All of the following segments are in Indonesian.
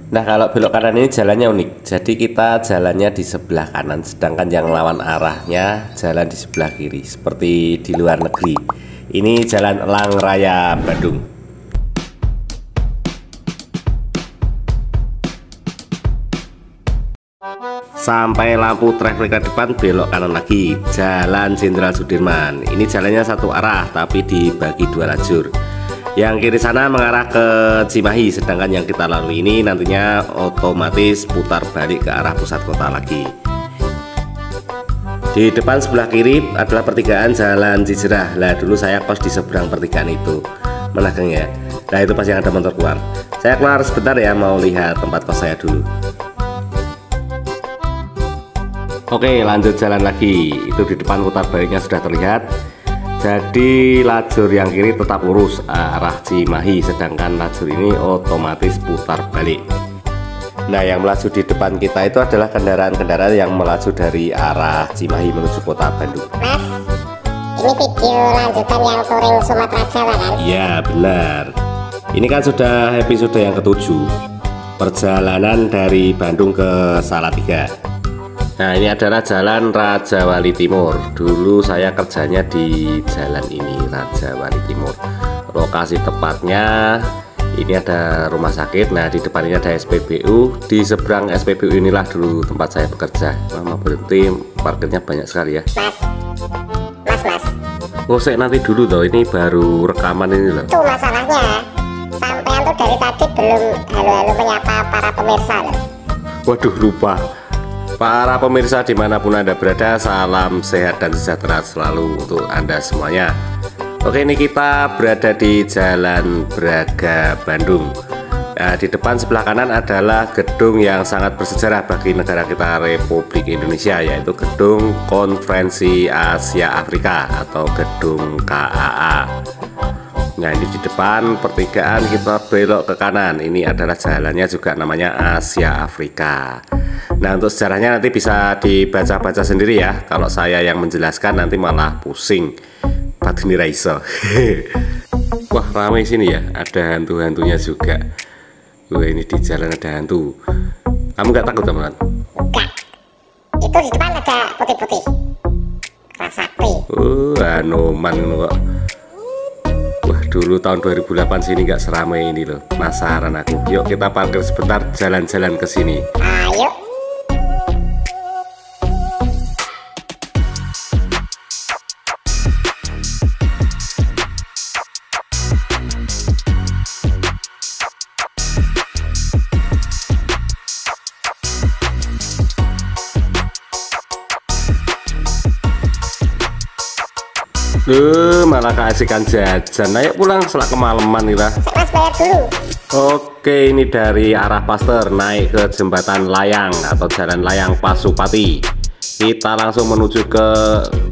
Nah, kalau belok kanan ini jalannya unik. Jadi kita jalannya di sebelah kanan, sedangkan yang lawan arahnya jalan di sebelah kiri, seperti di luar negeri. Ini Jalan Elang Raya Bandung. Sampai lampu traffic depan, belok kanan lagi, Jalan Jenderal Sudirman. Ini jalannya satu arah tapi dibagi dua lajur. Yang kiri sana mengarah ke Cimahi, sedangkan yang kita lalui ini nantinya otomatis putar balik ke arah pusat kota lagi. Di depan sebelah kiri adalah pertigaan Jalan Cijerah. Lah dulu saya kos di seberang pertigaan itu. Mana Kang ya? Nah itu pas yang ada motor keluar. Saya keluar sebentar ya, mau lihat tempat kos saya dulu. Oke, lanjut jalan lagi. Itu di depan putar baliknya sudah terlihat. Jadi lajur yang kiri tetap lurus arah Cimahi, sedangkan lajur ini otomatis putar balik. Nah, yang melaju di depan kita itu adalah kendaraan-kendaraan yang melaju dari arah Cimahi menuju kota Bandung. Mas, ini video lanjutan yang touring Sumatera Jawa kan? Iya, benar. Ini kan sudah episode yang ke-7, perjalanan dari Bandung ke Salatiga. Nah, ini adalah Jalan Raja Wali Timur. Dulu saya kerjanya di jalan ini, Raja Wali Timur. Lokasi tepatnya ini ada rumah sakit. Nah, di depan ini ada SPBU. Di seberang SPBU inilah dulu tempat saya bekerja. Lama berhenti, parkirnya banyak sekali ya. Mas. Oh, saya nanti dulu toh. Ini baru rekaman ini loh. Itu masalahnya. Sampean tuh dari tadi belum halo-halo menyapa para pemirsa loh. Waduh, lupa. Para pemirsa dimanapun Anda berada, salam sehat dan sejahtera selalu untuk Anda semuanya. Oke, ini kita berada di Jalan Braga Bandung. Nah, di depan sebelah kanan adalah gedung yang sangat bersejarah bagi negara kita Republik Indonesia, yaitu Gedung Konferensi Asia Afrika atau Gedung KAA. Nah, ini di depan pertigaan kita belok ke kanan. Ini adalah jalannya juga namanya Asia Afrika. Nah, untuk sejarahnya nanti bisa dibaca-baca sendiri ya. Kalau saya yang menjelaskan nanti malah pusing. Padini Raiso. Wah, ramai sini ya. Ada hantu-hantunya juga. Wah, ini di jalan ada hantu. Kamu nggak takut, teman-teman? Enggak. Itu di depan ada putih-putih. Rasakti. Anoman kok. Wah, dulu tahun 2008 sini nggak seramai ini loh. Penasaran aku. Yuk kita parkir sebentar, jalan-jalan ke sini. Ayo. Malah keasikan jajan. Ayo pulang setelah kemalaman nih lah. Mas bayar dulu. Oke, ini dari arah Paster naik ke jembatan layang atau jalan layang Pasupati. Kita langsung menuju ke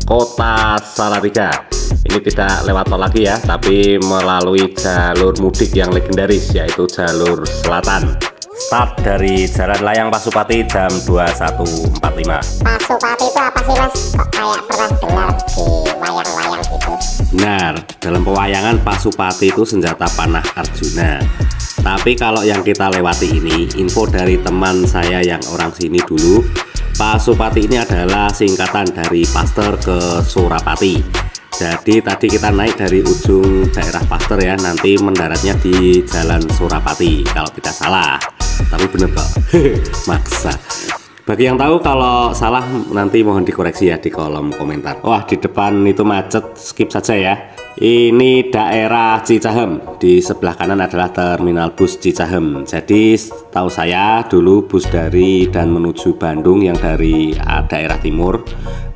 kota Salatiga. Ini tidak lewat tol lagi ya, tapi melalui jalur mudik yang legendaris, yaitu jalur selatan. Start dari Jalan Layang Pasupati jam 21.45. Pasupati itu apa sih Mas? Kok kayak pernah dengar di wayang-wayang gitu. Benar, dalam pewayangan Pasupati itu senjata panah Arjuna. Tapi kalau yang kita lewati ini, info dari teman saya yang orang sini dulu, Pasupati ini adalah singkatan dari Paster ke Surapati. Jadi tadi kita naik dari ujung daerah Paster ya, nanti mendaratnya di Jalan Surapati kalau tidak salah. Tapi bener kok. Maksa. Bagi yang tahu kalau salah nanti mohon dikoreksi ya di kolom komentar. Wah, di depan itu macet, skip saja ya. Ini daerah Cicahem. Di sebelah kanan adalah terminal bus Cicahem. Jadi tahu saya dulu bus dari dan menuju Bandung yang dari daerah timur,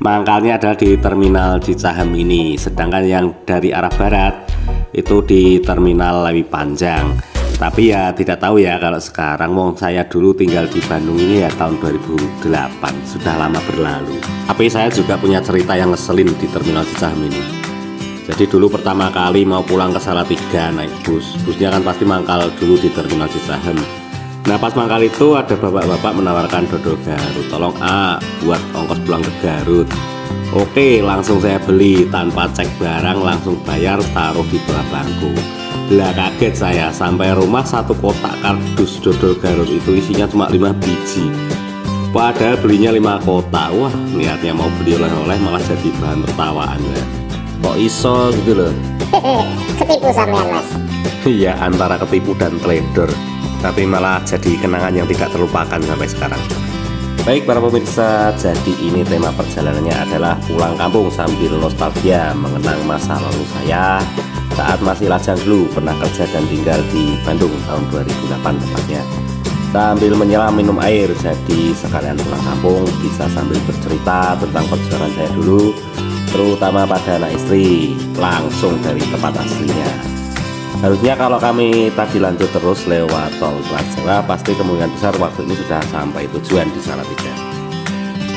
mangkalnya adalah di terminal Cicahem ini. Sedangkan yang dari arah barat itu di terminal Lewi Panjang. Tapi ya tidak tahu ya kalau sekarang. Wong saya dulu tinggal di Bandung ini ya tahun 2008, sudah lama berlalu. Tapi saya juga punya cerita yang ngeselin di terminal Cicahem ini. Jadi dulu pertama kali mau pulang ke Salatiga naik busnya kan pasti mangkal dulu di terminal Cicahem. Nah pas mangkal itu ada bapak-bapak menawarkan dodol Garut, tolong buat ongkos pulang ke Garut. Oke, langsung saya beli tanpa cek barang, langsung bayar, taruh di bawah bangku. Lah kaget saya, sampai rumah satu kotak kardus dodol Garut itu isinya cuma 5 biji. Padahal belinya 5 kotak. Wah, niatnya mau beli oleh-oleh malah jadi bahan tertawaan ya. Kok iso gitu loh. Ketipu sampean Mas. Iya, antara ketipu dan teledor, tapi malah jadi kenangan yang tidak terlupakan sampai sekarang. Baik para pemirsa, jadi ini tema perjalanannya adalah pulang kampung sambil nostalgia mengenang masa lalu saya saat masih lajang dulu pernah kerja dan tinggal di Bandung tahun 2008 tepatnya. Sambil menyelam minum air, jadi sekalian pulang kampung bisa sambil bercerita tentang perjalanan saya dulu, terutama pada anak istri, langsung dari tempat aslinya. Harusnya kalau kami tadi lanjut terus lewat tol Trans Jawa, pasti kemungkinan besar waktu ini sudah sampai tujuan di Salatiga.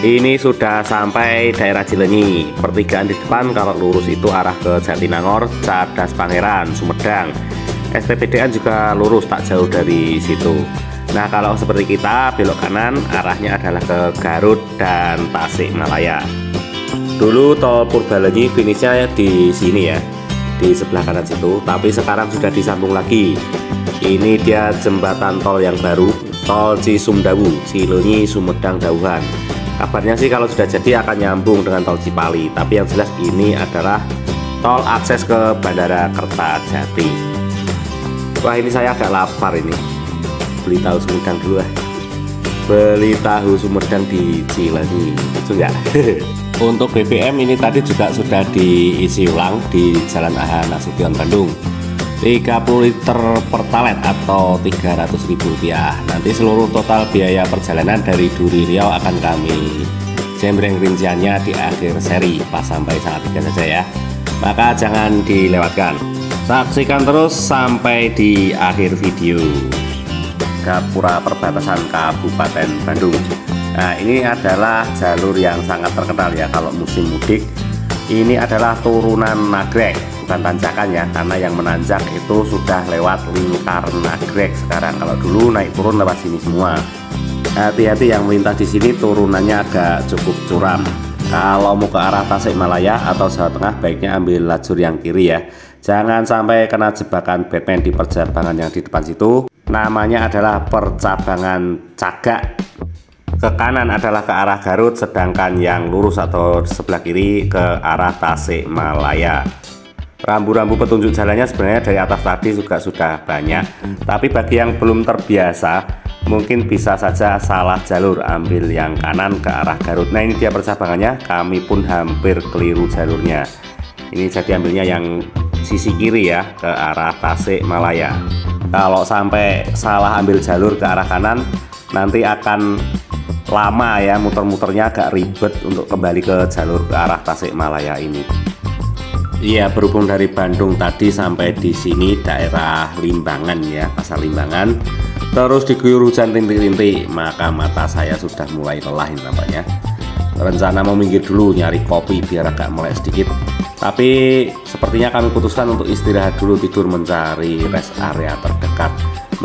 Ini sudah sampai daerah Cilenyi. Pertigaan di depan kalau lurus itu arah ke Jatinangor, Cadas Pangeran, Sumedang. STPDN juga lurus tak jauh dari situ. Nah kalau seperti kita belok kanan arahnya adalah ke Garut dan Tasikmalaya. Dulu tol Purbalenyi finishnya di sini ya, di sebelah kanan situ, tapi sekarang sudah disambung lagi. Ini dia jembatan tol yang baru, tol Cisumdawu, Cilenyi, Sumedang, Dauhan. Kabarnya sih kalau sudah jadi akan nyambung dengan tol Cipali, tapi yang jelas ini adalah tol akses ke Bandara Kertajati. Wah ini saya agak lapar ini, beli tahu Sumedang dulu lah. Beli tahu Sumedang di Cilenyi, itu enggak? Untuk BBM ini tadi juga sudah diisi ulang di Jalan AH Nasution Bandung, 30 liter pertalite atau Rp300.000. Nanti seluruh total biaya perjalanan dari Duri Riau akan kami jembreng rinciannya di akhir seri pas sampai Salatiga saja ya, maka jangan dilewatkan, saksikan terus sampai di akhir video. Gapura perbatasan Kabupaten Bandung. Nah ini adalah jalur yang sangat terkenal ya kalau musim mudik. Ini adalah turunan nagrek, bukan tanjakan ya, karena yang menanjak itu sudah lewat lingkar nagrek sekarang. Kalau dulu naik turun lewat sini semua. Hati-hati yang melintas di sini, turunannya agak cukup curam. Kalau mau ke arah Tasikmalaya atau Jawa Tengah baiknya ambil lajur yang kiri ya. Jangan sampai kena jebakan Batman di percabangan yang di depan situ. Namanya adalah percabangan Cagak. Ke kanan adalah ke arah Garut, sedangkan yang lurus atau sebelah kiri ke arah Tasikmalaya. Rambu-rambu petunjuk jalannya sebenarnya dari atas tadi juga sudah banyak, tapi bagi yang belum terbiasa mungkin bisa saja salah jalur ambil yang kanan ke arah Garut. Nah ini dia percabangannya, kami pun hampir keliru jalurnya. Ini jadi ambilnya yang sisi kiri ya, ke arah Tasikmalaya. Kalau sampai salah ambil jalur ke arah kanan nanti akan lama ya, muter-muternya agak ribet untuk kembali ke jalur ke arah Tasikmalaya ini. Iya, berhubung dari Bandung tadi sampai di sini daerah Limbangan ya, Pasar Limbangan, terus diguyur hujan rintik-rintik, maka mata saya sudah mulai lelah ini nampaknya. Rencana mau minggir dulu nyari kopi biar agak melek sedikit, tapi sepertinya kami putuskan untuk istirahat dulu, tidur mencari rest area terdekat,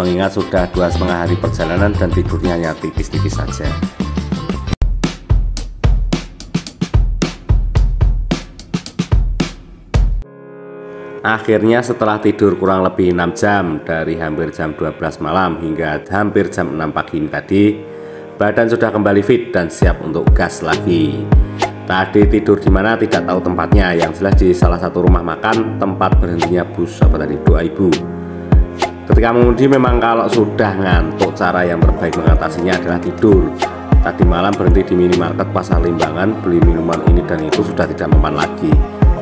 mengingat sudah 2,5 hari perjalanan dan tidurnya hanya tipis-tipis saja. Akhirnya setelah tidur kurang lebih 6 jam dari hampir jam 12 malam hingga hampir jam 6 pagi ini tadi, badan sudah kembali fit dan siap untuk gas lagi. Tadi tidur di mana tidak tahu tempatnya, yang jelas di salah satu rumah makan tempat berhentinya bus apa tadi, Doa Ibu. Ketika mengemudi memang kalau sudah ngantuk, cara yang terbaik mengatasinya adalah tidur. Tadi malam berhenti di minimarket Pasar Limbangan, beli minuman ini dan itu, sudah tidak mempan lagi.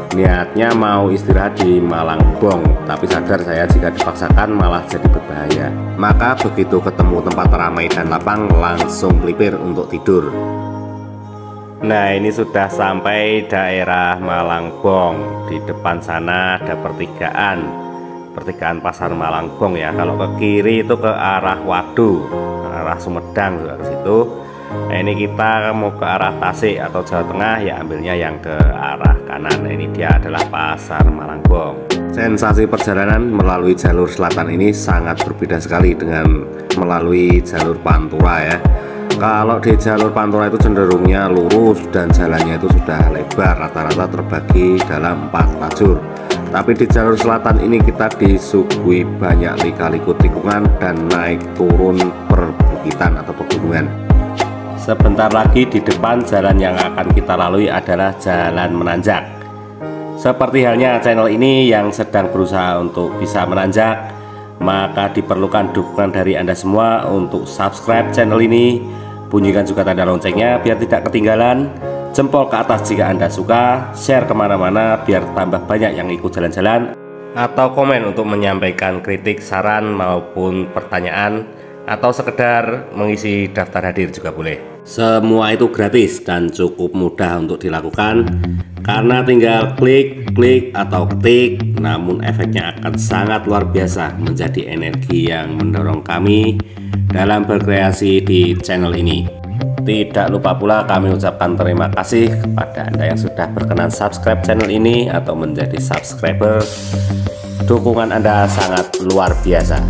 Niatnya mau istirahat di Malangbong, tapi sadar saya jika dipaksakan malah jadi berbahaya. Maka begitu ketemu tempat ramai dan lapang, langsung melipir untuk tidur. Nah ini sudah sampai daerah Malangbong. Di depan sana ada pertigaan Pasar Malangbong ya. Kalau ke kiri itu ke arah Wadu, arah Sumedang juga ke situ. Nah ini kita mau ke arah Tasik atau Jawa Tengah ya, ambilnya yang ke arah kanan. Nah ini dia adalah Pasar Malangbong. Sensasi perjalanan melalui jalur selatan ini sangat berbeda sekali dengan melalui jalur Pantura ya. Kalau di jalur Pantura itu cenderungnya lurus dan jalannya itu sudah lebar, rata-rata terbagi dalam 4 lajur. Tapi di jalur selatan ini kita disuguhi banyak lika-liku tikungan dan naik turun perbukitan atau pegunungan. Sebentar lagi di depan jalan yang akan kita lalui adalah jalan menanjak. Seperti halnya channel ini yang sedang berusaha untuk bisa menanjak, maka diperlukan dukungan dari Anda semua untuk subscribe channel ini. Bunyikan juga tanda loncengnya biar tidak ketinggalan. Jempol ke atas jika Anda suka, share kemana-mana biar tambah banyak yang ikut jalan-jalan, atau komen untuk menyampaikan kritik, saran maupun pertanyaan, atau sekedar mengisi daftar hadir juga boleh. Semua itu gratis dan cukup mudah untuk dilakukan karena tinggal klik atau ketik, namun efeknya akan sangat luar biasa menjadi energi yang mendorong kami dalam berkreasi di channel ini. Tidak lupa pula kami ucapkan terima kasih kepada Anda yang sudah berkenan subscribe channel ini atau menjadi subscriber. Dukungan Anda sangat luar biasa.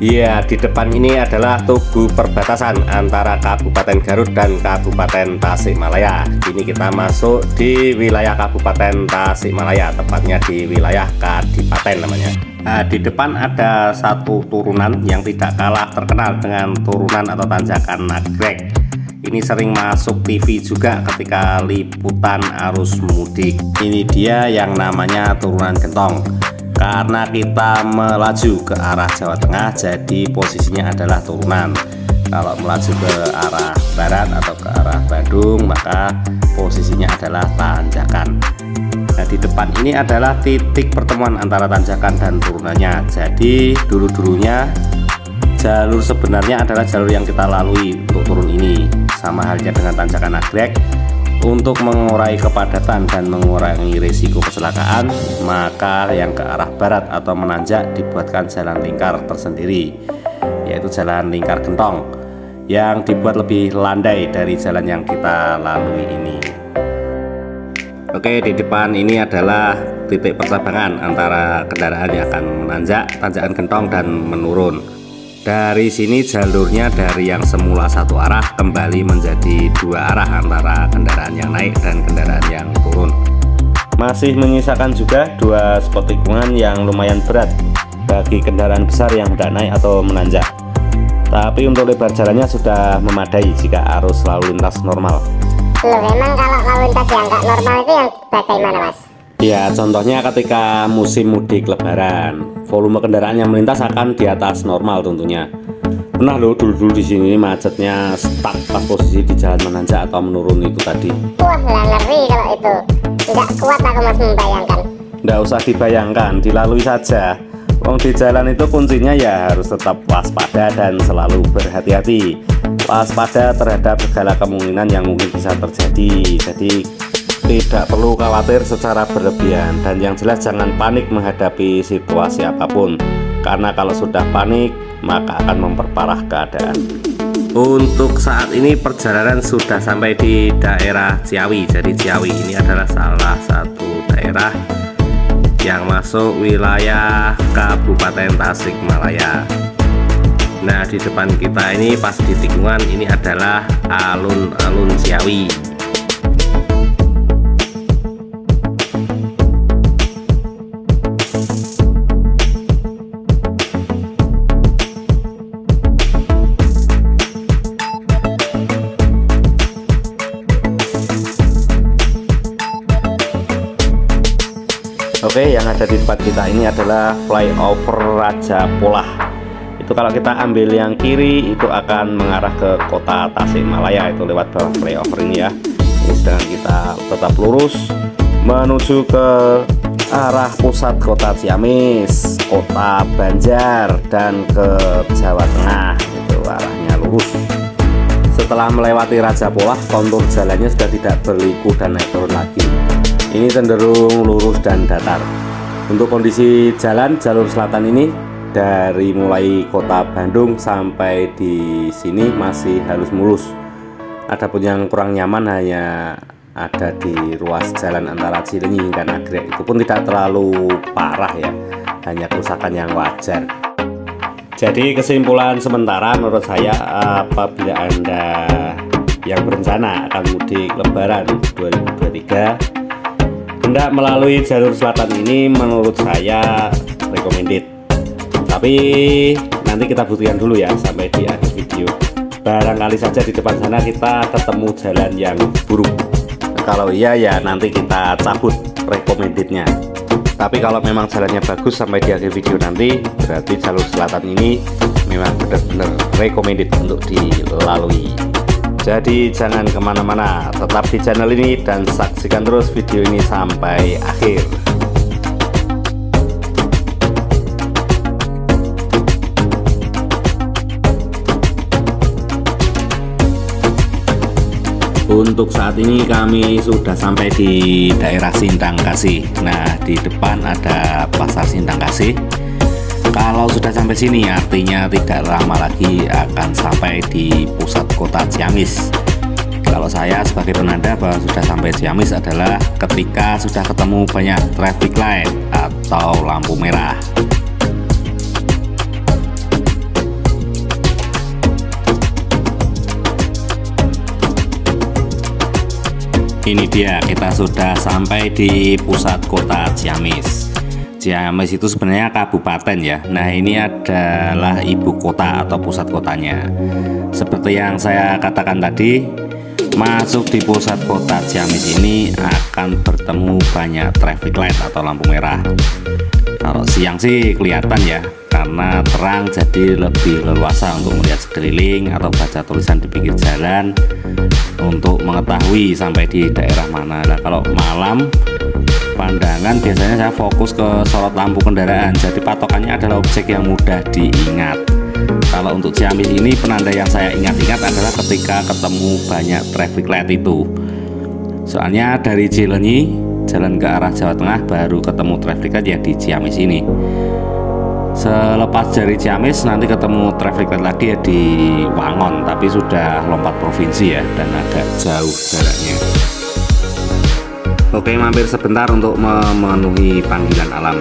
Ya, di depan ini adalah tugu perbatasan antara Kabupaten Garut dan Kabupaten Tasikmalaya. Kini kita masuk di wilayah Kabupaten Tasikmalaya, tepatnya di wilayah Kadipaten namanya. Nah, di depan ada satu turunan yang tidak kalah terkenal dengan turunan atau tanjakan nagrek. Ini sering masuk TV juga ketika liputan arus mudik. Ini dia yang namanya turunan gentong. Karena kita melaju ke arah Jawa Tengah, jadi posisinya adalah turunan. Kalau melaju ke arah barat atau ke arah Bandung, maka posisinya adalah tanjakan. Nah, di depan ini adalah titik pertemuan antara tanjakan dan turunannya. Jadi dulu-dulunya jalur sebenarnya adalah jalur yang kita lalui untuk turun ini. Sama halnya dengan tanjakan nagrek. Untuk mengurai kepadatan dan mengurangi risiko kecelakaan, maka yang ke arah barat atau menanjak dibuatkan jalan lingkar tersendiri, yaitu jalan lingkar gentong yang dibuat lebih landai dari jalan yang kita lalui ini. Oke, di depan ini adalah titik percabangan antara kendaraan yang akan menanjak, tanjakan gentong dan menurun. Dari sini jalurnya dari yang semula satu arah kembali menjadi dua arah antara kendaraan yang naik dan kendaraan yang turun. Masih menyisakan juga dua spot tikungan yang lumayan berat bagi kendaraan besar yang hendak naik atau menanjak. Tapi untuk lebar jalannya sudah memadai jika arus lalu lintas normal. Loh, memang kalau lalu lintas yang nggak normal itu yang bagaimana, Mas? Ya, contohnya ketika musim mudik lebaran, volume kendaraan yang melintas akan di atas normal tentunya. Pernah loh dulu di sini macetnya stuck pas posisi di jalan menanjak atau menurun itu tadi. Wah, lah ngeri kalau itu. Nggak kuat aku Mas membayangkan. Nggak usah dibayangkan, dilalui saja. Wong di jalan itu kuncinya ya harus tetap waspada dan selalu berhati-hati. Waspada terhadap segala kemungkinan yang mungkin bisa terjadi. Jadi tidak perlu khawatir secara berlebihan, dan yang jelas jangan panik menghadapi situasi apapun, karena kalau sudah panik maka akan memperparah keadaan. Untuk saat ini perjalanan sudah sampai di daerah Ciawi. Jadi Ciawi ini adalah salah satu daerah yang masuk wilayah Kabupaten Tasikmalaya. Nah, di depan kita ini pas di tikungan ini adalah alun-alun Ciawi. Oke, yang ada di tempat kita ini adalah flyover Raja Polah. Itu kalau kita ambil yang kiri itu akan mengarah ke kota Tasikmalaya, itu lewat bawah flyover ini ya. Ini sedangkan kita tetap lurus menuju ke arah pusat kota Ciamis, kota Banjar, dan ke Jawa Tengah. Itu arahnya lurus. Setelah melewati Raja Polah, kontur jalannya sudah tidak berliku dan naik turun lagi. Ini cenderung lurus dan datar. Untuk kondisi jalan jalur selatan ini dari mulai kota Bandung sampai di sini masih halus mulus. Adapun yang kurang nyaman hanya ada di ruas jalan antara Cilenyi dan Nagrek. Itu pun tidak terlalu parah ya, hanya kerusakan yang wajar. Jadi kesimpulan sementara menurut saya, apabila Anda yang berencana akan mudik Lebaran 2023 hendak melalui jalur selatan ini, menurut saya recommended. Tapi nanti kita buktikan dulu ya sampai di akhir video. Barangkali saja di depan sana kita ketemu jalan yang buruk. Kalau iya ya nanti kita cabut recommendednya. Tapi kalau memang jalannya bagus sampai di akhir video nanti, berarti jalur selatan ini memang benar-benar recommended untuk dilalui. Jadi jangan kemana-mana, tetap di channel ini dan saksikan terus video ini sampai akhir. Untuk saat ini kami sudah sampai di daerah Sindang Kasih. Nah, di depan ada pasar Sindang Kasih. Kalau sudah sampai sini artinya tidak lama lagi akan sampai di pusat kota Ciamis. Kalau saya sebagai penanda bahwa sudah sampai Ciamis adalah ketika sudah ketemu banyak traffic light atau lampu merah. Ini dia, kita sudah sampai di pusat kota Ciamis. Ciamis itu sebenarnya kabupaten ya. Nah, ini adalah ibu kota atau pusat kotanya. Seperti yang saya katakan tadi, masuk di pusat kota Ciamis ini akan bertemu banyak traffic light atau lampu merah. Kalau siang sih kelihatan ya, karena terang jadi lebih leluasa untuk melihat sekeliling atau baca tulisan di pinggir jalan untuk mengetahui sampai di daerah mana. Nah, kalau malam pandangan biasanya saya fokus ke sorot lampu kendaraan, jadi patokannya adalah objek yang mudah diingat. Kalau untuk Ciamis ini, penanda yang saya ingat-ingat adalah ketika ketemu banyak traffic light itu. Soalnya dari Cileunyi jalan ke arah Jawa Tengah baru ketemu traffic light ya di Ciamis ini. Selepas dari Ciamis nanti ketemu traffic light lagi ya di Wangon, tapi sudah lompat provinsi ya dan agak jauh jaraknya. Oke, mampir sebentar untuk memenuhi panggilan alam.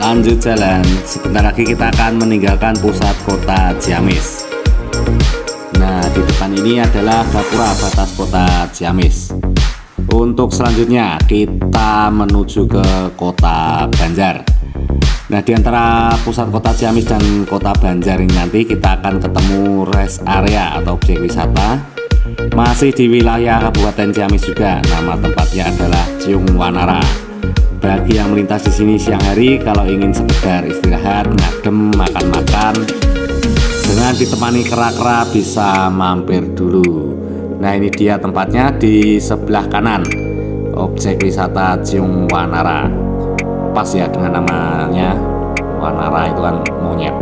Lanjut jalan, sebentar lagi kita akan meninggalkan pusat kota Ciamis. Nah, di depan ini adalah gapura batas kota Ciamis. Untuk selanjutnya kita menuju ke kota Banjar. Nah, di antara pusat kota Ciamis dan kota Banjar ini nanti kita akan ketemu rest area atau objek wisata. Masih di wilayah Kabupaten Ciamis juga. Nama tempatnya adalah Ciung Wanara. Bagi yang melintas di sini siang hari, kalau ingin sekedar istirahat, ngadem, makan-makan dengan ditemani kera-kera, bisa mampir dulu. Nah, ini dia tempatnya di sebelah kanan, objek wisata Ciung Wanara. Pas ya dengan namanya, Wanara itu kan monyet.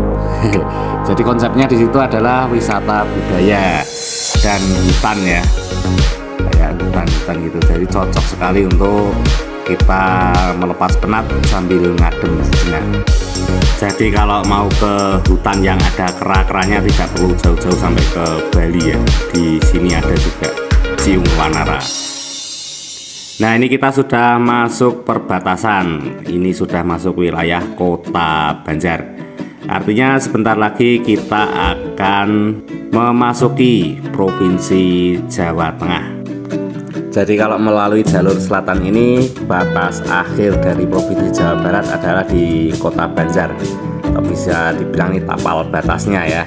Jadi konsepnya di situ adalah wisata budaya dan hutan ya, kayak hutan-hutan gitu. Jadi cocok sekali untuk kita melepas penat sambil ngadem sejenak. Jadi kalau mau ke hutan yang ada kera-keranya tidak perlu jauh-jauh sampai ke Bali ya. Di sini ada juga Ciung Wanara. Nah, ini kita sudah masuk perbatasan. Ini sudah masuk wilayah kota Banjar. Artinya sebentar lagi kita akan memasuki provinsi Jawa Tengah. Jadi kalau melalui jalur selatan ini, batas akhir dari provinsi Jawa Barat adalah di kota Banjar, atau bisa dibilang ini tapal batasnya ya.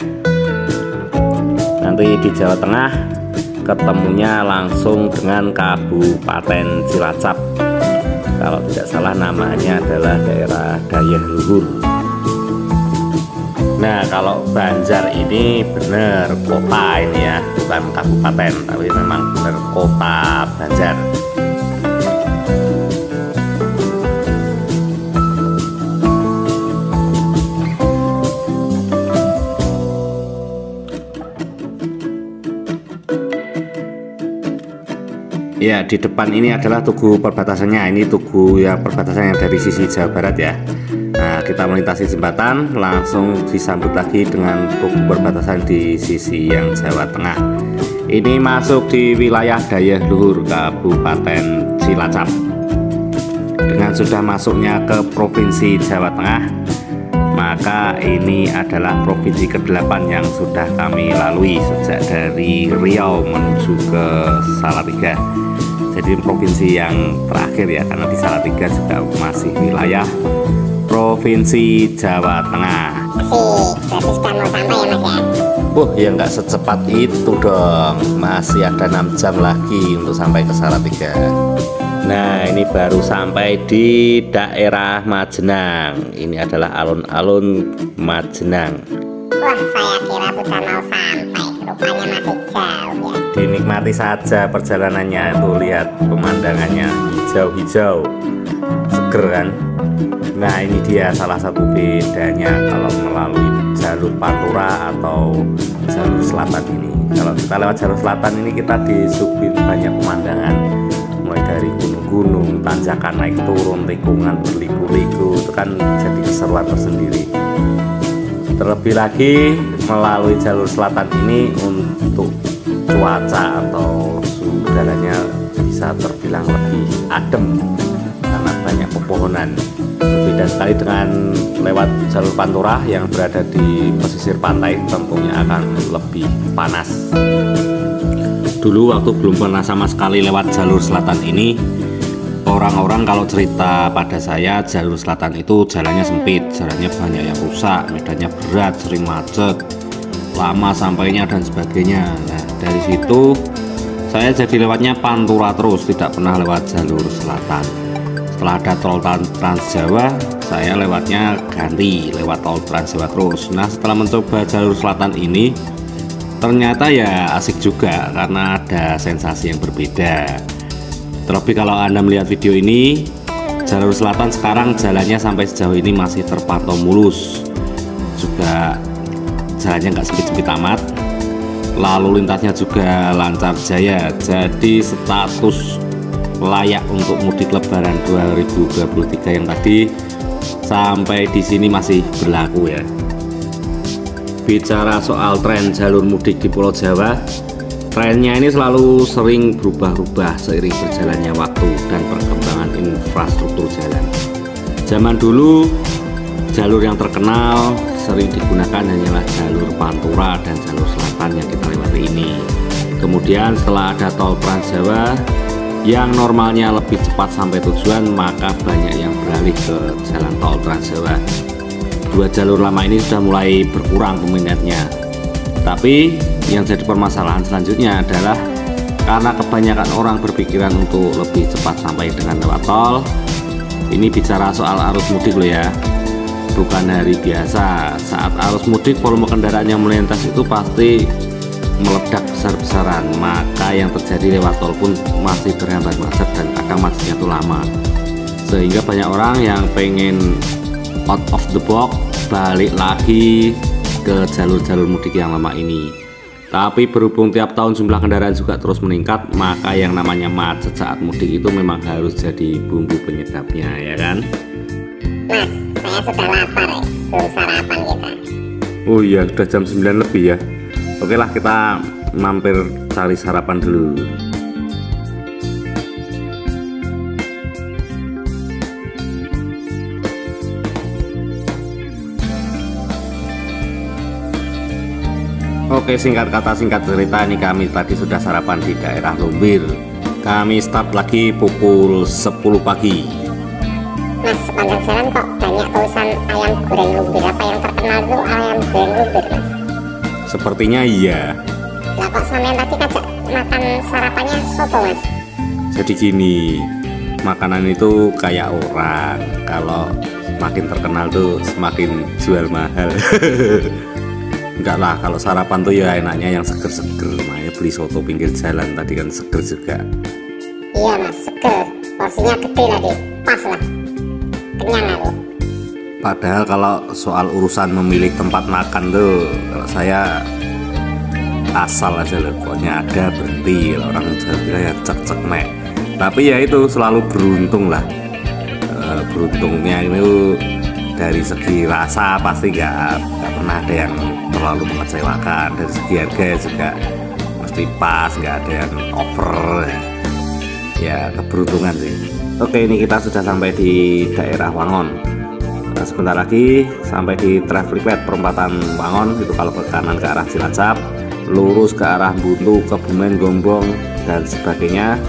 Nanti di Jawa Tengah ketemunya langsung dengan Kabupaten Cilacap. Kalau tidak salah namanya adalah daerah Dayeh Luhur. Nah, kalau Banjar ini bener kota ini ya, bukan kabupaten, tapi memang bener kota Banjar. Ya, di depan ini adalah tugu perbatasannya. Ini tugu ya perbatasan yang dari sisi Jawa Barat ya. Nah, kita melintasi jembatan, langsung disambut lagi dengan tugu perbatasan di sisi yang Jawa Tengah. Ini masuk di wilayah Dayeh Luhur, Kabupaten Cilacap. Dengan sudah masuknya ke Provinsi Jawa Tengah, maka ini adalah provinsi ke-8 yang sudah kami lalui sejak dari Riau menuju ke Salatiga. Jadi provinsi yang terakhir ya, karena di Salatiga juga masih wilayah Provinsi Jawa Tengah. Berarti sudah mau sampai ya Mas ya? Ya nggak secepat itu dong, masih ada 6 jam lagi untuk sampai ke Salatiga. Nah, ini baru sampai di daerah Majenang. Ini adalah alun-alun Majenang. Wah, saya kira sudah mau sampai, rupanya masih jauh ya. Dinikmati saja perjalanannya, tuh lihat pemandangannya hijau-hijau, seger kan. Nah, ini dia salah satu bedanya kalau melalui jalur Pantura atau jalur selatan ini. Kalau kita lewat jalur selatan ini kita disuguhi banyak pemandangan, mulai dari gunung-gunung, tanjakan naik turun, tikungan berliku-liku, itu kan jadi keseruan tersendiri. Terlebih lagi melalui jalur selatan ini untuk cuaca atau suhu udaranya bisa terbilang lebih adem karena banyak pepohonan. Berbeda sekali dengan lewat jalur Pantura yang berada di pesisir pantai, tentunya akan lebih panas. Dulu waktu belum pernah sama sekali lewat jalur selatan ini, orang-orang kalau cerita pada saya jalur selatan itu jalannya sempit, jalannya banyak yang rusak, medannya berat, sering macet, lama sampainya dan sebagainya. Nah, dari situ saya jadi lewatnya Pantura terus, tidak pernah lewat jalur selatan. Setelah ada tol Trans Jawa, saya lewatnya ganti lewat tol Trans Jawa terus. Nah, setelah mencoba jalur selatan ini, ternyata ya asik juga karena ada sensasi yang berbeda. Terlebih kalau Anda melihat video ini, jalur selatan sekarang jalannya sampai sejauh ini masih terpantau mulus, juga jalannya nggak sempit-sempit amat, lalu lintasnya juga lancar jaya. Jadi status layak untuk mudik Lebaran 2023 yang tadi sampai di sini masih berlaku ya. Bicara soal tren jalur mudik di Pulau Jawa, trennya ini selalu sering berubah-ubah seiring berjalannya waktu dan perkembangan infrastruktur jalan. Zaman dulu jalur yang terkenal sering digunakan hanyalah jalur Pantura dan jalur selatan yang kita lewati ini. Kemudian setelah ada tol Trans Jawa yang normalnya lebih cepat sampai tujuan, maka banyak yang beralih ke jalan tol Trans Jawa. Dua jalur lama ini sudah mulai berkurang peminatnya. Tapi yang jadi permasalahan selanjutnya adalah karena kebanyakan orang berpikiran untuk lebih cepat sampai dengan lewat tol. Ini bicara soal arus mudik loh ya, bukan hari biasa. Saat arus mudik volume kendaraan yang melintas itu pasti meledak besar-besaran, maka yang terjadi lewat tol pun masih terhambat macet dan kadang macetnya itu lama, sehingga banyak orang yang pengen out of the box balik lagi ke jalur-jalur mudik yang lama ini. Tapi berhubung tiap tahun jumlah kendaraan juga terus meningkat, maka yang namanya macet saat mudik itu memang harus jadi bumbu penyedapnya, ya kan? Mas, saya sudah lapar ya, belum sarapan kita. Oh iya, sudah jam 9 lebih ya. Oke lah, kita mampir cari sarapan dulu. Oke, singkat kata singkat cerita, ini kami tadi sudah sarapan di daerah Lumbir. Kami start lagi pukul 10 pagi. Mas, sepanjang jalan kok banyak tulisan ayam goreng Lumbir. Apa yang terkenal itu ayam goreng Lumbir, Mas? Sepertinya iya. Lah kok sampean tadi ngajak makan sarapannya soto, Mas? Jadi gini, makanan itu kayak orang, kalau semakin terkenal tuh semakin jual mahal. Enggak lah, kalau sarapan tuh ya enaknya yang seger-seger. Makanya beli soto pinggir jalan tadi kan seger juga. Iya Mas, seger. Porsinya gede lagi, pas lah. Kenyang aku. Padahal kalau soal urusan memilih tempat makan tuh, kalau saya asal aja loh, pokoknya ada berhenti. Orang Jawa bilang ya cek-cek mek. Tapi ya itu selalu beruntung lah. Beruntungnya itu dari segi rasa pasti nggak pernah ada yang terlalu mengecewakan. Dari segi harga juga mesti pas, nggak ada yang over. Ya keberuntungan sih. Oke, ini kita sudah sampai di daerah Wangon. Nah, sebentar lagi sampai di traffic light perempatan Wangon. Itu kalau ke kanan ke arah Cilacap, lurus ke arah Buntu, Kebumen, Gombong dan sebagainya.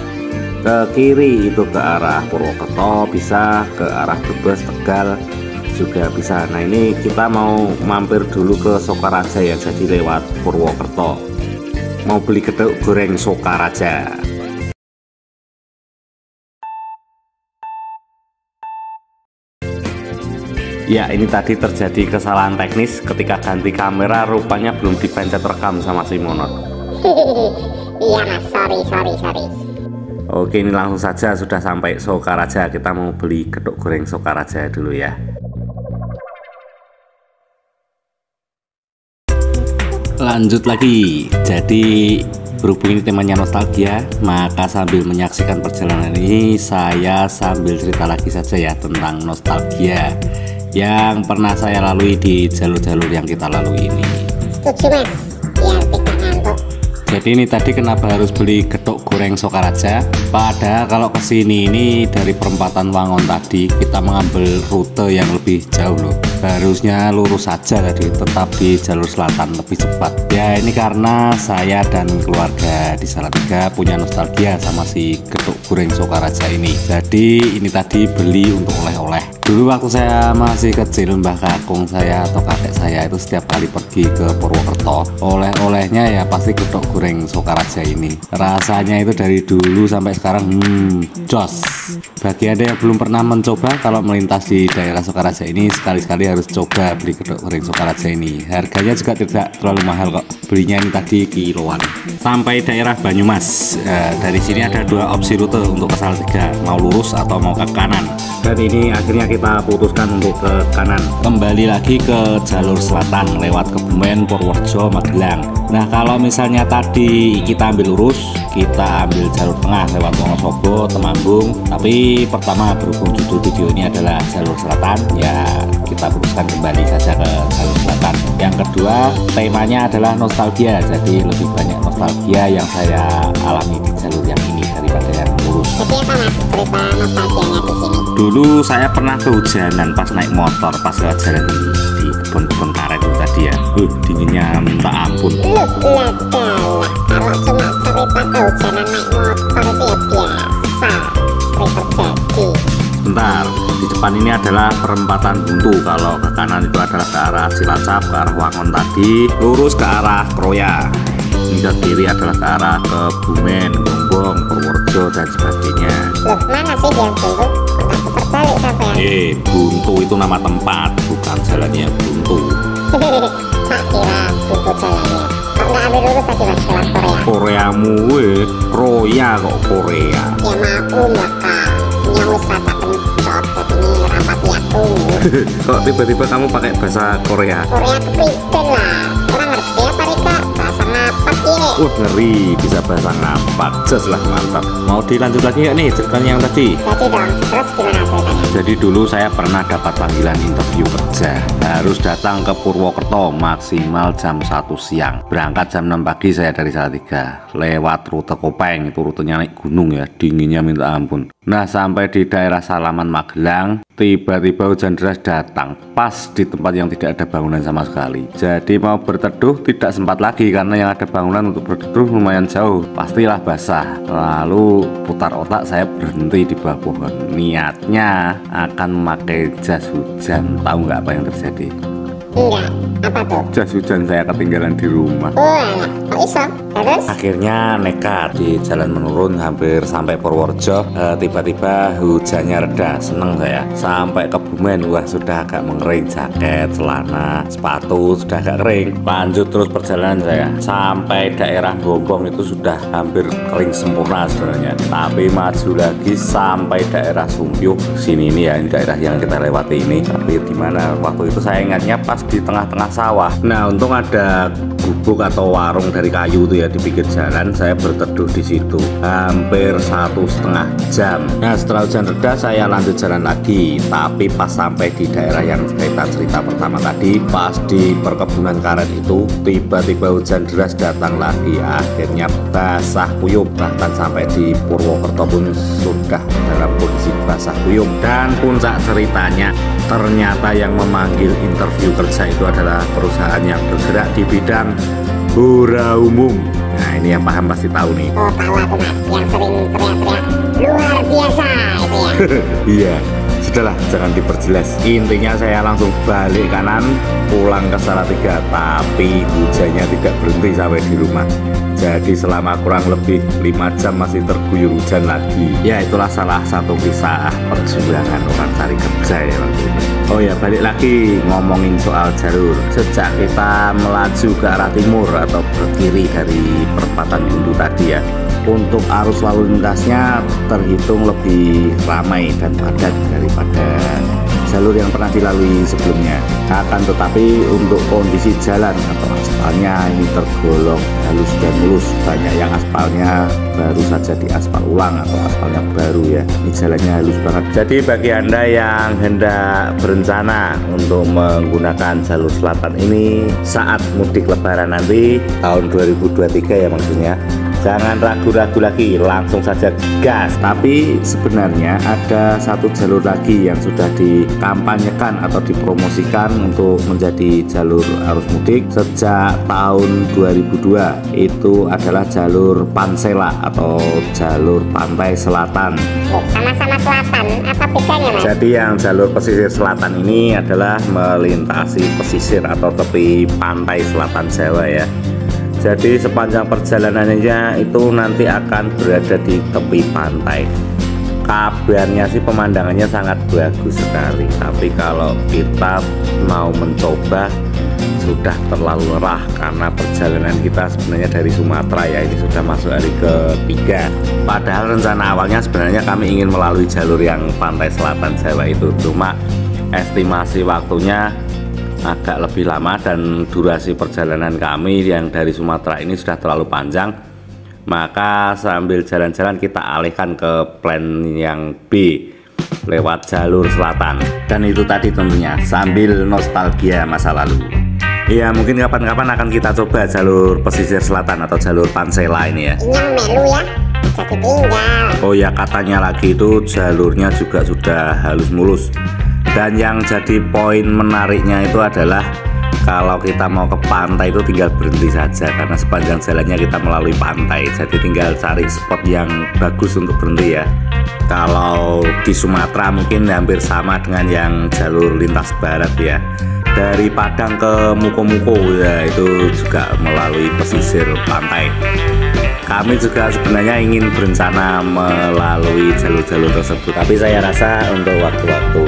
Ke kiri itu ke arah Purwokerto, bisa ke arah Brebes, Tegal juga bisa. Nah, ini kita mau mampir dulu ke Sokaraja ya, jadi lewat Purwokerto. Mau beli geduk goreng Sokaraja. Ya, ini tadi terjadi kesalahan teknis ketika ganti kamera, rupanya belum dipencet rekam sama si Monot. Iya mas, sorry. Oke, ini langsung saja sudah sampai Sokaraja. Kita mau beli geduk goreng Sokaraja dulu ya. Lanjut lagi. Jadi berhubung ini temanya nostalgia, maka sambil menyaksikan perjalanan ini saya sambil cerita lagi saja ya tentang nostalgia yang pernah saya lalui di jalur-jalur yang kita lalui ini. Setuju mas, biar tidak ngantuk. Jadi ini tadi kenapa harus beli geduk goreng Sokaraja? Padahal kalau kesini ini dari perempatan Wangon tadi kita mengambil rute yang lebih jauh loh. Harusnya lurus saja tadi, tetap di jalur selatan lebih cepat. Ya ini karena saya dan keluarga di Salatiga punya nostalgia sama si geduk goreng Sokaraja ini. Jadi ini tadi beli untuk oleh-oleh. Dulu waktu saya masih kecil, mbah kakung saya atau kakek saya itu setiap kali pergi ke Purwokerto, oleh-olehnya ya pasti geduk goreng Sokaraja ini. Rasanya itu dari dulu sampai sekarang jos. Bagi Anda yang belum pernah mencoba, kalau melintas di daerah Sokaraja ini, sekali-sekali harus coba beli geduk goreng Sokaraja ini. Harganya juga tidak terlalu mahal kok, belinya ini tadi kiloan. Sampai daerah Banyumas. Dari sini ada dua opsi rute untuk ke Salatiga, mau lurus atau mau ke kanan. Dan ini akhirnya kita putuskan untuk ke kanan. Kembali lagi ke jalur selatan lewat Kebumen, Purworejo, Magelang. Nah, kalau misalnya tadi kita ambil lurus, kita ambil jalur tengah lewat Wonosobo, Temanggung. Tapi pertama, berhubung judul video ini adalah jalur selatan, ya kita putuskan kembali saja ke jalur selatan. Yang kedua, temanya adalah nostalgia, jadi lebih banyak nostalgia yang saya alami di jalur yang ini daripada yang lurus. Jadi apa mas cerita nostalgianya di sini? Dulu saya pernah kehujanan pas naik motor pas lewat jalan ini di kebun-kebun karet itu tadi ya. Dinginnya minta ampun. Loh, lah kalau cuma cerita kehujanan naik motor itu ya biasa, sering terjadi. Bentar, di depan ini adalah perempatan Buntu. Kalau ke kanan itu adalah ke arah Cilacap, ke arah Wangon tadi, lurus ke arah Kroya. Ini ke kiri adalah ke arah Kebumen, Gombong, Purworejo dan sebagainya. Loh, mana sih yang Buntu? Kok putar balik sampai ya? Buntu itu nama tempat, bukan jalannya Buntu. Tak kira Buntu jalannya. Kok nggak ambil lurus aja mas ke Korea? Koreamu Kroya kok Korea. Ya maklum ya kak, yang wis rata pencot, jadi ini rapat ya tunggu. Kok tiba-tiba kamu pakai bahasa Korea? Korea kepriben lah, orang ngerti apa Rika? Bahasa ngapak ya. Ngeri, bisa bahasa ngapak. Jas lah, mantap. Mau dilanjut lagi nggak nih ceritanya yang tadi? Jadi dong, terus gimana ceritanya? Jadi dulu saya pernah dapat panggilan interview kerja. Harus datang ke Purwokerto maksimal jam 1 siang. Berangkat jam 6 pagi saya dari Salatiga. Lewat rute Kopeng, itu rutenya naik gunung ya, dinginnya minta ampun. Nah, sampai di daerah Salaman Magelang, tiba-tiba hujan deras datang pas di tempat yang tidak ada bangunan sama sekali. Jadi mau berteduh tidak sempat lagi karena yang ada bangunan untuk berteduh lumayan jauh, pastilah basah. Lalu putar otak, saya berhenti di bawah pohon. Niatnya akan memakai jas hujan. Tahu nggak apa yang terjadi? Enggak, apa tuh? Jas hujan saya ketinggalan di rumah. Wah, kok iso? Terus? Akhirnya nekat di jalan menurun hampir sampai Purworejo. Tiba-tiba hujannya reda, seneng saya. Sampai Kebumen, wah sudah agak mengering, jaket, celana, sepatu sudah agak kering. Lanjut terus perjalanan saya sampai daerah Gombong, itu sudah hampir kering sempurna sebenarnya. Tapi maju lagi sampai daerah Sumpyuk. Sini ini ya, ini daerah yang kita lewati ini. Tapi di mana waktu itu saya ingatnya pas di tengah-tengah sawah. Nah, untung ada gubuk atau warung dari kayu itu ya, di pinggir jalan, saya berteduh di situ hampir 1,5 jam. Nah, setelah hujan reda saya lanjut jalan lagi, tapi pas sampai di daerah yang kita cerita pertama tadi, pas di perkebunan karet itu tiba-tiba hujan deras datang lagi, akhirnya basah kuyup. Bahkan sampai di Purwokerto pun sudah dalam kondisi basah kuyup. Dan puncak ceritanya, ternyata yang memanggil interview kerja itu adalah perusahaan yang bergerak di bidang hura umum. Nah, ini yang paham pasti tahu nih. Oh, tahu aku mas, yang sering teriak-teriak luar biasa itu ya. Iya, sudahlah, jangan diperjelas. Intinya saya langsung balik kanan, pulang ke Salatiga, tapi hujannya tidak berhenti sampai di rumah. Jadi selama kurang lebih 5 jam masih terguyur hujan lagi. Ya, itulah salah satu kisah perjuangan orang cari kerja ya waktu itu. Oh ya, balik lagi ngomongin soal jalur. Sejak kita melaju ke arah timur atau berkiri dari perempatan Buntu tadi ya, untuk arus lalu lintasnya terhitung lebih ramai dan padat daripada jalur yang pernah dilalui sebelumnya. Akan tetapi untuk kondisi jalan atau aspalnya ini tergolong halus dan mulus. Banyak yang aspalnya baru saja diaspal ulang atau aspalnya baru ya. Ini jalannya halus banget. Jadi bagi Anda yang hendak berencana untuk menggunakan jalur selatan ini saat mudik lebaran nanti tahun 2023 ya maksudnya, jangan ragu-ragu lagi, langsung saja gas. Tapi sebenarnya ada satu jalur lagi yang sudah dikampanyekan atau dipromosikan untuk menjadi jalur arus mudik sejak tahun 2002. Itu adalah jalur Pansela atau jalur pantai selatan. Oh, sama-sama selatan, apa bedanya mas? Jadi yang jalur pesisir selatan ini adalah melintasi pesisir atau tepi pantai selatan Jawa ya. Jadi sepanjang perjalanannya itu nanti akan berada di tepi pantai. Kabarnya sih pemandangannya sangat bagus sekali, tapi kalau kita mau mencoba sudah terlalu lelah karena perjalanan kita sebenarnya dari Sumatera ya, ini sudah masuk hari ketiga. Padahal rencana awalnya sebenarnya kami ingin melalui jalur yang pantai selatan Jawa itu, cuma estimasi waktunya agak lebih lama dan durasi perjalanan kami yang dari Sumatera ini sudah terlalu panjang. Maka sambil jalan-jalan kita alihkan ke plan yang B lewat jalur selatan. Dan itu tadi tentunya sambil nostalgia masa lalu. Ya mungkin kapan-kapan akan kita coba jalur pesisir selatan atau jalur Pansela ini ya. Yang melu ya, jadi tinggal. Oh ya, katanya lagi itu jalurnya juga sudah halus mulus. Dan yang jadi poin menariknya itu adalah kalau kita mau ke pantai itu tinggal berhenti saja, karena sepanjang jalannya kita melalui pantai. Jadi tinggal cari spot yang bagus untuk berhenti ya. Kalau di Sumatera mungkin hampir sama dengan yang jalur lintas barat ya. Dari Padang ke Muko-Muko ya, itu juga melalui pesisir pantai. Kami juga sebenarnya ingin berencana melalui jalur-jalur tersebut, tapi saya rasa untuk waktu-waktu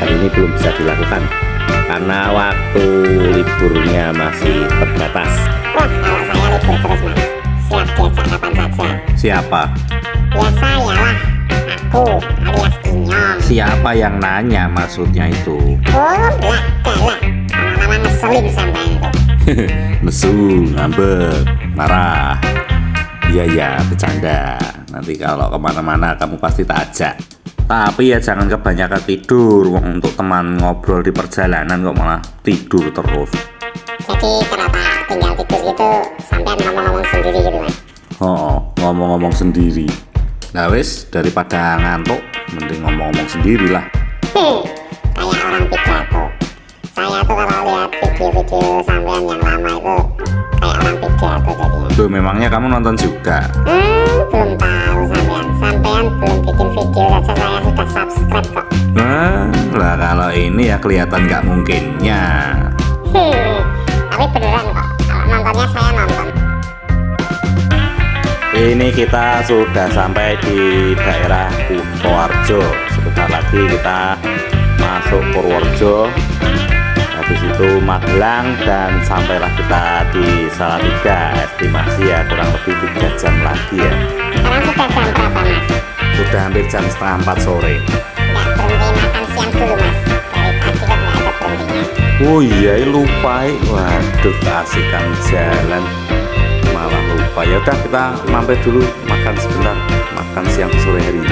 kali ini belum bisa dilakukan karena waktu liburnya masih terbatas. Wah, kalau saya libur terus mas, siap diajak kapan saja. Siapa? Ya saya lah, aku alias Inyong. Siapa yang nanya maksudnya itu? Oh, belak galak, lama-lama ngeselin sampai itu. Nesu, ngambek, marah. Iya ya, bercanda. Nanti kalau kemana-mana kamu pasti tak ajak. Tapi ya jangan kebanyakan tidur. Untuk teman ngobrol di perjalanan kok malah tidur terus. Jadi kalau tak tinggal tidur gitu, sampai ngomong-ngomong sendiri gitu mas. Oh, ngomong-ngomong sendiri. Nah wis, daripada ngantuk, mending ngomong-ngomong sendiri lah. Kayak orang pidato. Saya tuh kalau lihat video-video sampean yang lama itu kayak orang pidato jadinya. Tuh, memangnya kamu nonton juga? Belum tahu sampean. Sampean belum bikin video saja saya sudah subscribe kok. Lah kalau ini ya kelihatan nggak mungkinnya. Tapi beneran kok. Kalau nontonnya saya nonton. Ini kita sudah sampai di daerah Kutoarjo. Sebentar lagi kita masuk Purworejo, habis itu Magelang, dan sampailah kita di Salatiga. Estimasi ya kurang lebih 3 jam lagi ya. Sekarang sudah jam berapa mas? Sudah hampir jam setengah 4 sore. Nggak berhenti makan siang dulu mas? Dari tadi kan nggak ada berhentinya. Oh iya, lupa. Waduh, keasikan jalan malah lupa. apa. Ya udah, kita mampir dulu makan sebentar, makan siang sore hari.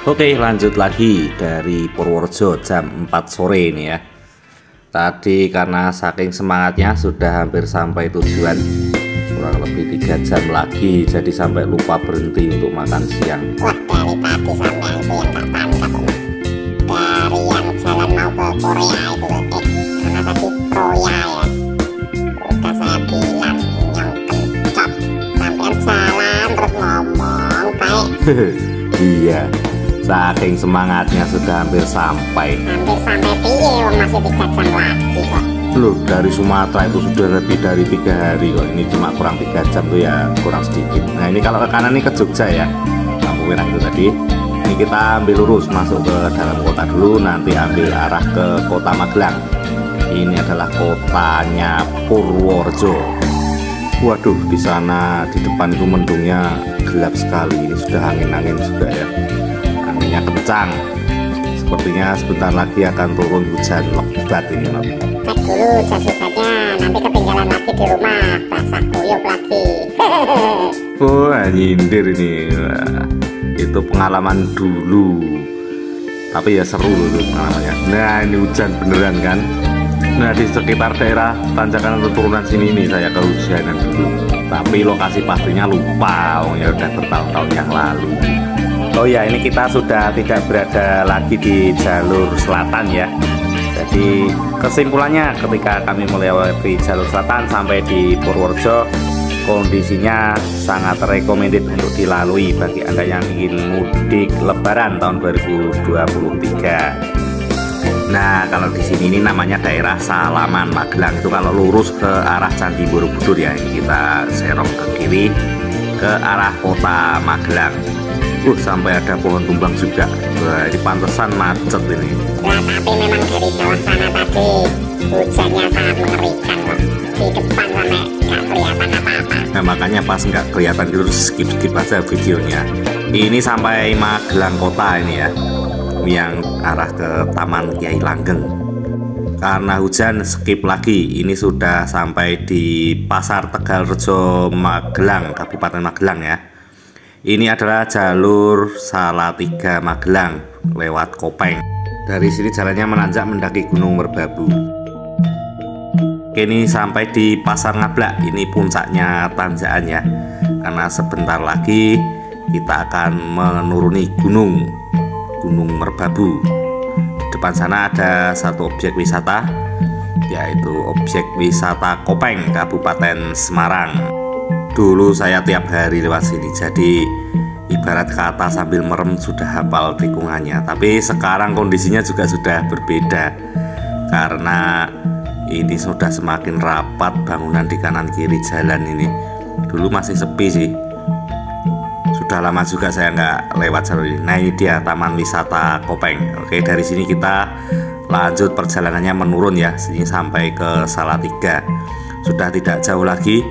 Oke, lanjut lagi dari Purworejo jam 4 sore ini ya. Tadi karena saking semangatnya sudah hampir sampai tujuan, kurang lebih 3 jam lagi, jadi sampai lupa berhenti untuk makan siang. Wah, dari tadi sampai itu yang tak tangkap Mas. Dari yang jalan mau ke Korea itu karena tadi Proya ya. Udah saya bilang yang kencot, sampai jalan terus ngomong baik. Iya, saking semangatnya sudah hampir sampai. Hampir sampai piye wong masih 3 jam lagi kok. Loh, dari Sumatera itu sudah lebih dari 3 hari kok. Ini cuma kurang 3 jam tuh ya, kurang sedikit. Nah ini kalau ke kanan ini ke Jogja ya, Lampu Merah itu tadi. Ini kita ambil lurus masuk ke dalam kota dulu, nanti ambil arah ke kota Magelang. Ini adalah kotanya Purworejo. Waduh, di sana di depan itu mendungnya gelap sekali. Ini sudah angin-angin juga ya, anginnya kencang. Sepertinya sebentar lagi akan turun hujan lebat ini loh. Cek dulu jas hujannya, nanti ketinggalan lagi di rumah, basah kuyup lagi. Wah, nyindir ini. Wah, itu pengalaman dulu. Tapi ya seru loh itu pengalamannya. Nah, ini hujan beneran kan. Nah, di sekitar daerah tanjakan atau turunan sini nih saya kehujanan dulu. Tapi lokasi pastinya lupa, ya udah bertahun-tahun yang lalu. Oh ya, ini kita sudah tidak berada lagi di jalur selatan ya. Jadi kesimpulannya ketika kami melewati jalur selatan sampai di Purworejo, kondisinya sangat recommended untuk dilalui bagi Anda yang ingin mudik lebaran tahun 2023. Nah, kalau di sini ini namanya daerah Salaman Magelang. Itu kalau lurus ke arah Candi Borobudur ya. Ini kita serong ke kiri ke arah kota Magelang. Sampai ada pohon tumbang juga. Wah, di pantesan macet ini. Nah, tapi memang dari bawah sana tadi hujannya sangat mengerikan loh. Di depan sampai nggak kelihatan apa-apa. Nah, makanya pas nggak kelihatan gitu skip aja videonya. Ini sampai Magelang kota ini ya, yang arah ke Taman Kiai Langgeng. Karena hujan skip lagi. Ini sudah sampai di Pasar Tegalrejo Magelang, Kabupaten Magelang ya. Ini adalah jalur Salatiga Magelang lewat Kopeng. Dari sini jalannya menanjak mendaki Gunung Merbabu. Ini sampai di Pasar Ngablak. Ini puncaknya tanjakan ya. Karena sebentar lagi kita akan menuruni Gunung Merbabu. Di depan sana ada satu objek wisata, yaitu objek wisata Kopeng, Kabupaten Semarang. Dulu saya tiap hari lewat sini, jadi ibarat kata sambil merem sudah hafal tikungannya. Tapi sekarang kondisinya juga sudah berbeda, karena ini sudah semakin rapat bangunan di kanan kiri jalan ini. Dulu masih sepi sih. Sudah lama juga saya nggak lewat jalur ini. Nah, ini dia Taman Wisata Kopeng. Oke, dari sini kita lanjut perjalanannya menurun ya, sini sampai ke Salatiga. Sudah tidak jauh lagi,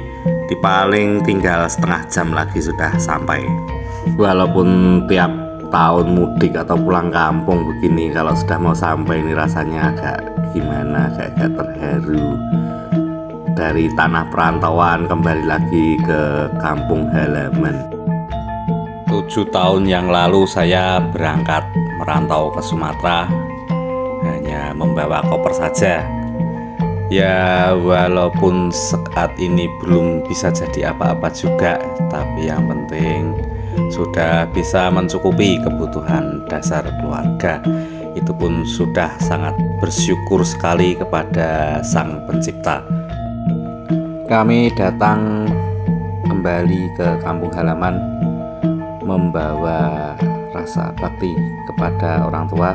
di paling tinggal setengah jam lagi sudah sampai. Walaupun tiap tahun mudik atau pulang kampung begini, kalau sudah mau sampai ini rasanya agak gimana, agak terharu. Dari tanah perantauan kembali lagi ke kampung halaman. 7 tahun yang lalu saya berangkat merantau ke Sumatera, hanya membawa koper saja. Ya, walaupun saat ini belum bisa jadi apa-apa juga, tapi yang penting sudah bisa mencukupi kebutuhan dasar keluarga. Itu pun sudah sangat bersyukur sekali kepada Sang Pencipta. Kami datang kembali ke kampung halaman membawa rasa bakti kepada orang tua.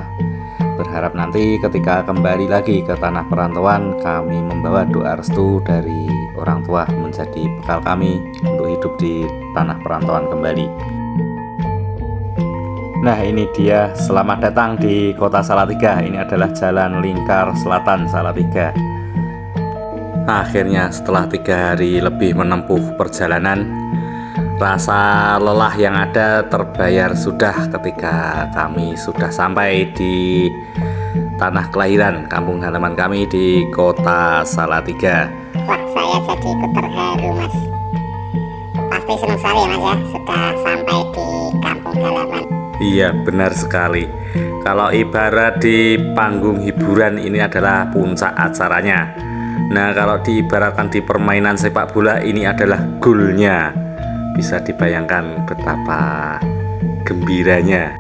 Berharap nanti ketika kembali lagi ke tanah perantauan, kami membawa doa restu dari orang tua menjadi bekal kami untuk hidup di tanah perantauan kembali. Nah, ini dia, selamat datang di kota Salatiga. Ini adalah Jalan Lingkar Selatan Salatiga. Akhirnya setelah 3 hari lebih menempuh perjalanan, rasa lelah yang ada terbayar sudah ketika kami sudah sampai di tanah kelahiran kampung halaman kami di kota Salatiga. Wah, saya jadi ikut terharu, Mas. Pasti senang sekali ya, Mas ya, sudah sampai di kampung halaman. Iya, benar sekali. Kalau ibarat di panggung hiburan ini adalah puncak acaranya. Nah, kalau diibaratkan di permainan sepak bola ini adalah golnya. Bisa dibayangkan betapa gembiranya.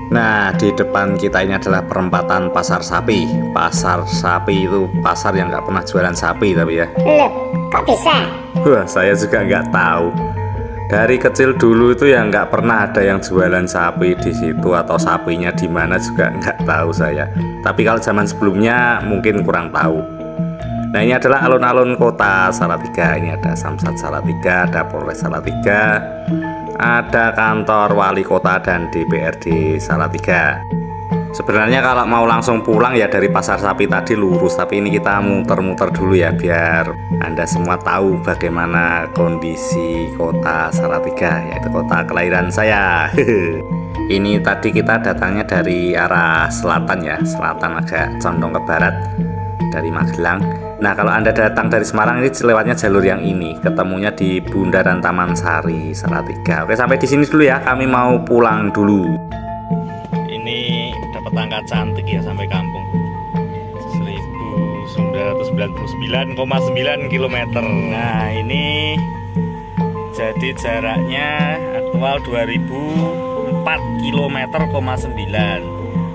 Nah, di depan kita ini adalah perempatan Pasar Sapi. Pasar Sapi itu pasar yang nggak pernah jualan sapi tapi ya. Loh, kok bisa? Wah, saya juga nggak tahu. Dari kecil dulu itu ya nggak pernah ada yang jualan sapi di situ, atau sapinya di mana juga nggak tahu saya. Tapi kalau zaman sebelumnya mungkin kurang tahu. Nah, ini adalah alun-alun kota Salatiga. Ini ada Samsat Salatiga, ada Polres Salatiga, ada kantor wali kota dan DPRD Salatiga. Sebenarnya kalau mau langsung pulang ya dari Pasar Sapi tadi lurus, tapi ini kita muter-muter dulu ya biar Anda semua tahu bagaimana kondisi kota Salatiga, yaitu kota kelahiran saya. Ini tadi kita datangnya dari arah selatan ya, selatan agak condong ke barat dari Magelang. Nah, kalau Anda datang dari Semarang ini lewatnya jalur yang ini, ketemunya di Bundaran Taman Sari Salatiga. Oke, sampai di sini dulu ya, kami mau pulang dulu. Ini dapat angka cantik ya sampai kampung. 1999,9 km. Nah, ini jadi jaraknya aktual 2004 km,9.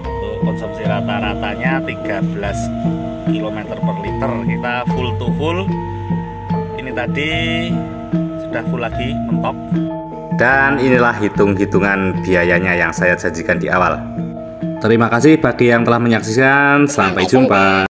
Untuk konsumsi rata-ratanya 13 km per liter. Kita full to full. Ini tadi sudah full lagi mentok. Dan inilah hitung-hitungan biayanya yang saya janjikan di awal. Terima kasih bagi yang telah menyaksikan. Sampai jumpa.